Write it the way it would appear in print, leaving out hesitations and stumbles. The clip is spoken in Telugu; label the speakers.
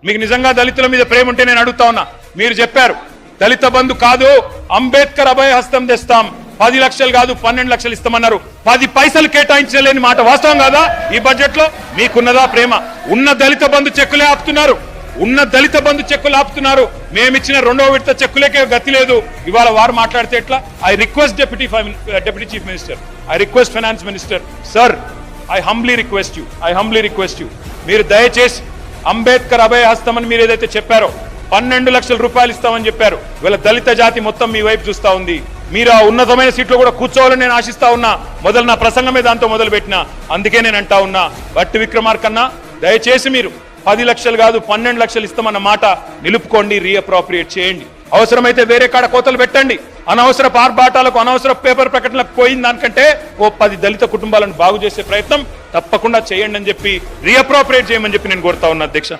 Speaker 1: మీకు నిజంగా దళితుల మీద ప్రేమ ఉంటే నేను అడుగుతా ఉన్నా, మీరు చెప్పారు దళిత బంధు కాదు అంబేద్కర్ అభయ హస్తం తెస్తాం, 10 లక్షలు కాదు 12 లక్షలు ఇస్తామన్నారు, 10 పైసలు కేటాయించలేని మాట వాస్తవం కాదా? ఈ బడ్జెట్ లో మీకున్నదా ప్రేమ? ఉన్న దళిత బంధు చెక్కులే ఆపుతున్నారు, ఉన్న దళిత బంధు చెక్కులు ఆపుతున్నారు. మేమిచ్చిన 2వ విడత చెక్కులకే గతి లేదు. ఇవాళ వారు మాట్లాడితే ఎట్లా? I request deputy chief minister, I request finance minister, sir I humbly request you మీరు దయచేసి అంబేద్కర్ అభయ హస్తం అని మీరు ఏదైతే చెప్పారో 12 లక్షల రూపాయలు ఇస్తామని చెప్పారు. వీళ్ళ దళిత జాతి మొత్తం మీ వైపు చూస్తా ఉంది. మీరు ఆ ఉన్నతమైన సీట్లో కూడా కూర్చోవాలని నేను ఆశిస్తా ఉన్నా. మొదలు నా ప్రసంగమే దాంతో మొదలు పెట్టినా. అందుకే నేను అంటా ఉన్నా, బట్టి విక్రమార్కన్న దయచేసి మీరు 10 లక్షలు కాదు 12 లక్షలు ఇస్తామన్న మాట నిలుపుకోండి, రీఅప్రోప్రియేట్ చేయండి. అవసరమైతే వేరే కాడ కోతలు పెట్టండి. అనవసర పార్బాటాలకు అనవసర పేపర్ ప్రకటనలకు పోయిన దానికంటే ఓ 10 దళిత కుటుంబాలను బాగు చేసే ప్రయత్నం తప్పకుండా చేయండి అని చెప్పి, రీఅప్రోప్రియేట్ చేయమని చెప్పి నేను కోరుతా ఉన్నా అధ్యక్ష.